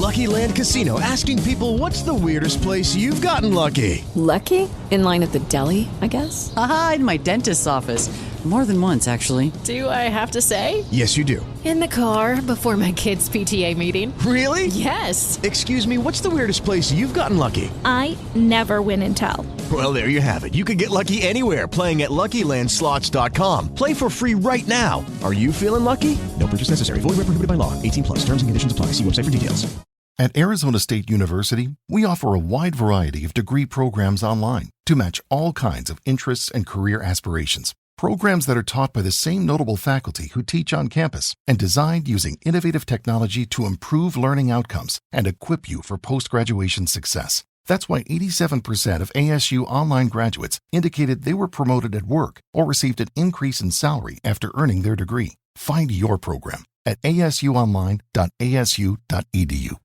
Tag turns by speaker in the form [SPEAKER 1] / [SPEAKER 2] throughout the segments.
[SPEAKER 1] Lucky Land Casino, asking people, what's the weirdest place you've gotten lucky?
[SPEAKER 2] Lucky? In line at the deli, I guess?
[SPEAKER 3] Aha, in my dentist's office. More than once, actually.
[SPEAKER 2] Do I have to say?
[SPEAKER 1] Yes, you do.
[SPEAKER 2] In the car before my kids' PTA meeting.
[SPEAKER 1] Really?
[SPEAKER 2] Yes.
[SPEAKER 1] Excuse me, what's the weirdest place you've gotten lucky?
[SPEAKER 4] I never win and tell.
[SPEAKER 1] Well, there you have it. You can get lucky anywhere, playing at LuckyLandSlots.com. Play for free right now. Are you feeling lucky? No purchase necessary. Void where prohibited by law. 18 plus. Terms and conditions apply. See website for details.
[SPEAKER 5] At Arizona State University, we offer a wide variety of degree programs online to match all kinds of interests and career aspirations. Programs that are taught by the same notable faculty who teach on campus and designed using innovative technology to improve learning outcomes and equip you for post-graduation success. That's why 87% of ASU online graduates indicated they were promoted at work or received an increase in salary after earning their degree. Find your program at asuonline.asu.edu.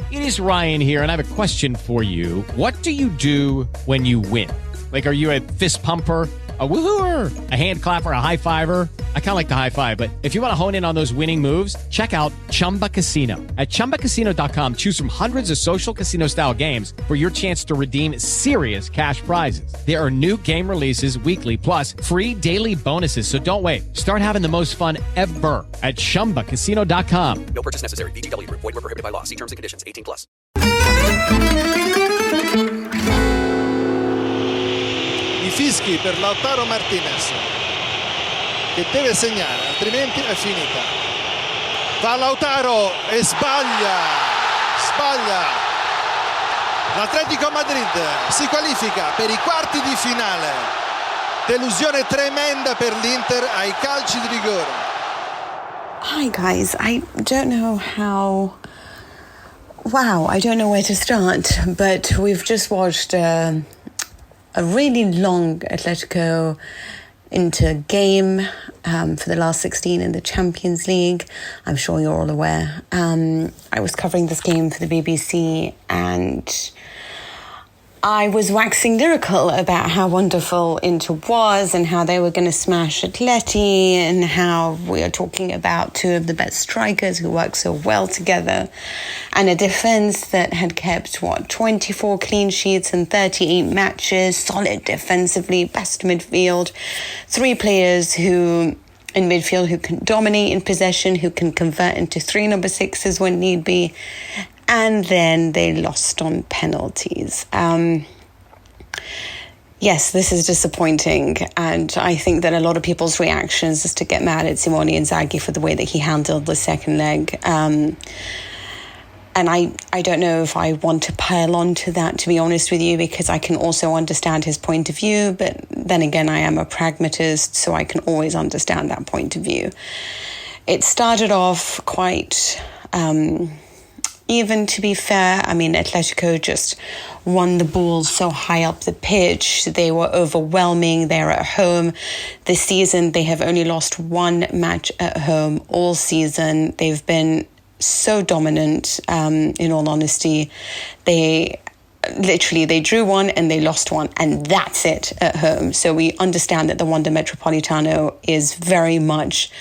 [SPEAKER 6] It is Ryan here, and I have a question for you. What do you do when you win? Like, are you a fist pumper, a woohooer, a hand clapper, a high fiver? I kind of like the high five, but if you want to hone in on those winning moves, check out Chumba Casino. At ChumbaCasino.com, choose from hundreds of social casino-style games for your chance to redeem serious cash prizes. There are new game releases weekly, plus free daily bonuses, so don't wait. Start having the most fun ever at ChumbaCasino.com.
[SPEAKER 7] No purchase necessary. VGW. Void where prohibited by law. See terms and conditions. 18 plus.
[SPEAKER 8] I fischi per Lautaro Martinez, che deve segnare, altrimenti è finita. Va Lautaro e sbaglia. L'Atletico Madrid si qualifica per i quarti di finale. Delusione tremenda per l'Inter ai calci di rigore.
[SPEAKER 9] Hi guys, I don't know how... Wow, I don't know where to start, but we've just watched a really long Atletico Inter game for the last 16 in the Champions League. I'm sure you're all aware. I was covering this game for the BBC and I was waxing lyrical about how wonderful Inter was and how they were going to smash Atleti and how we are talking about two of the best strikers who work so well together and a defence that had kept, 24 clean sheets in 38 matches, solid defensively, best midfield, three players who in midfield who can dominate in possession, who can convert into three number sixes when need be. And then they lost on penalties. Yes, this is disappointing. And I think that a lot of people's reactions is to get mad at Simone Inzaghi for the way that he handled the second leg. And I don't know if I want to pile on to that, to be honest with you, because I can also understand his point of view. But then again, I am a pragmatist, so I can always understand that point of view. It started off quite... even, to be fair, I mean, Atletico just won the ball so high up the pitch. They were overwhelming. They're at home. This season, they have only lost one match at home all season. They've been so dominant, in all honesty. They drew one and they lost one, and that's it at home. So we understand that the Wanda Metropolitano is very much...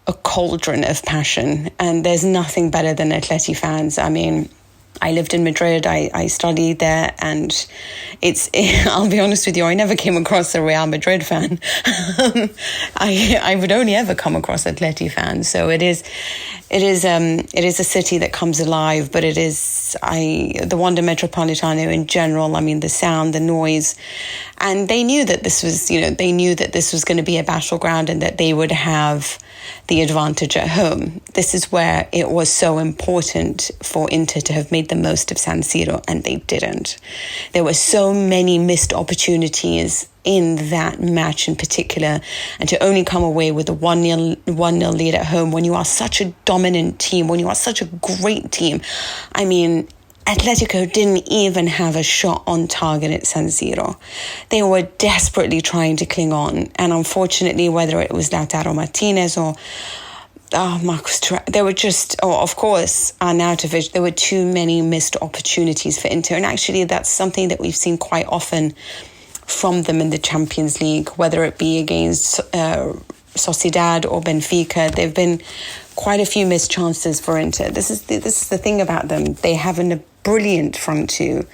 [SPEAKER 9] a cauldron of passion, and there's nothing better than Atleti fans. I mean, I lived in Madrid, I studied there, and I'll be honest with you, I never came across a Real Madrid fan. I would only ever come across Atleti fans. So it is a city that comes alive, but the Wanda Metropolitano in general, I mean, the sound, the noise, and they knew that this was going to be a battleground and that they would have the advantage at home. This is where it was so important for Inter to have made the most of San Siro, and they didn't. There were so many missed opportunities in that match in particular, and to only come away with a 1-0 lead at home when you are such a dominant team, when you are such a great team. I mean, Atletico didn't even have a shot on target at San Siro. They were desperately trying to cling on, and unfortunately, whether it was Lautaro Martinez or Marcus Thuram, there were just, of course, Arnautovic, there were too many missed opportunities for Inter, and actually that's something that we've seen quite often from them in the Champions League, whether it be against Sociedad or Benfica. They've been quite a few missed chances for Inter. This is the thing about them. They have a brilliant front two,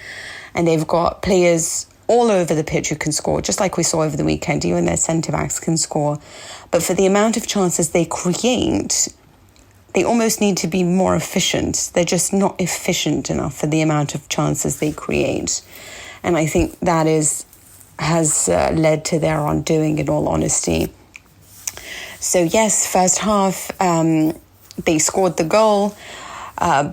[SPEAKER 9] and they've got players all over the pitch who can score, just like we saw over the weekend. Even their centre-backs can score. But for the amount of chances they create, they almost need to be more efficient. They're just not efficient enough for the amount of chances they create. And I think that has led to their undoing, in all honesty. So yes, first half, they scored the goal.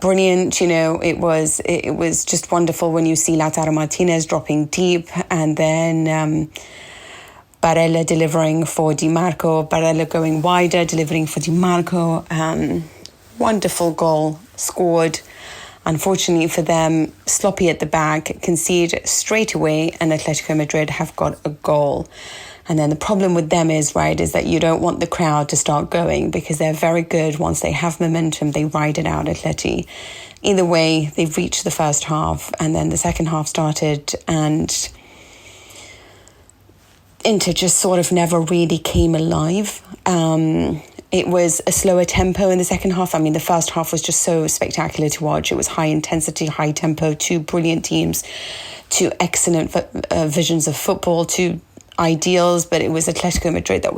[SPEAKER 9] Brilliant, it was just wonderful when you see Lautaro Martinez dropping deep, and then Barella delivering for Di Marco, Barella going wider, delivering for Di Marco. Wonderful goal scored. Unfortunately for them, sloppy at the back, concede straight away, and Atletico Madrid have got a goal. And then the problem with them is that you don't want the crowd to start going, because they're very good. Once they have momentum, they ride it out, Atleti. Either way, they've reached the first half, and then the second half started, and Inter just sort of never really came alive. It was a slower tempo in the second half. I mean, the first half was just so spectacular to watch. It was high intensity, high tempo, two brilliant teams, two excellent visions of football, two ideals, but it was Atletico Madrid that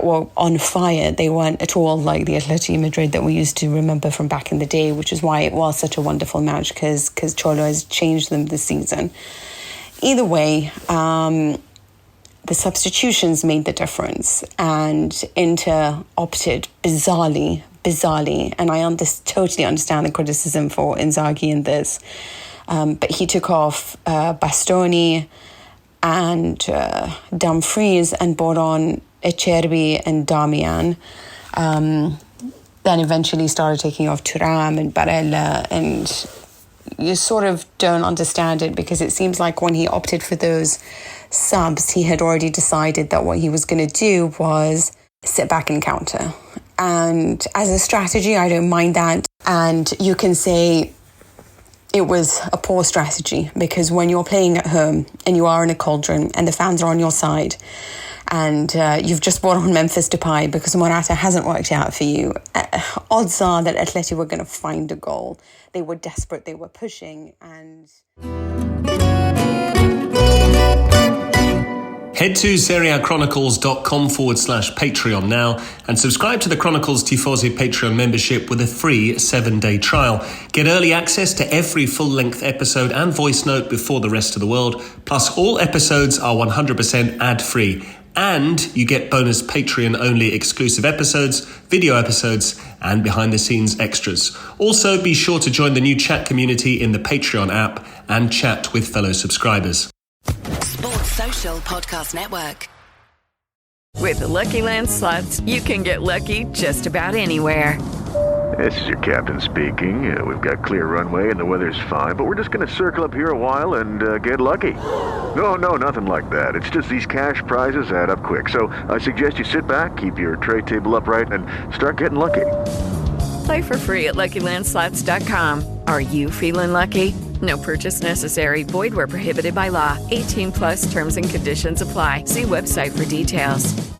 [SPEAKER 9] were on fire. They weren't at all like the Atletico Madrid that we used to remember from back in the day, which is why it was such a wonderful match, because Cholo has changed them this season. Either way, the substitutions made the difference, and Inter opted bizarrely, and I totally understand the criticism for Inzaghi in this, but he took off Bastoni and Dumfries and brought on Acerbi and Damian. Then eventually started taking off Thuram and Barella, and you sort of don't understand it, because it seems like when he opted for those subs, he had already decided that what he was going to do was sit back and counter. And as a strategy, I don't mind that. And you can say it was a poor strategy, because when you're playing at home and you are in a cauldron and the fans are on your side, and you've just brought on Memphis Depay because Morata hasn't worked out for you, odds are that Atleti were going to find a goal. They were desperate, they were pushing, and...
[SPEAKER 10] Head to SerieAchronicles.com/Patreon now and subscribe to the Chronicles Tifosi Patreon membership with a free 7-day trial. Get early access to every full-length episode and voice note before the rest of the world. Plus, all episodes are 100% ad-free. And you get bonus Patreon-only exclusive episodes, video episodes, and behind-the-scenes extras. Also, be sure to join the new chat community in the Patreon app and chat with fellow subscribers.
[SPEAKER 11] Sports Social Podcast Network.
[SPEAKER 12] With the Lucky Land Slots, you can get lucky just about anywhere.
[SPEAKER 13] This is your captain speaking. We've got clear runway and the weather's fine, but we're just going to circle up here a while and get lucky. No, nothing like that. It's just these cash prizes add up quick. So I suggest you sit back, keep your tray table upright, and start getting lucky.
[SPEAKER 12] Play for free at LuckyLandSlots.com. Are you feeling lucky? No purchase necessary. Void where prohibited by law. 18+ terms and conditions apply. See website for details.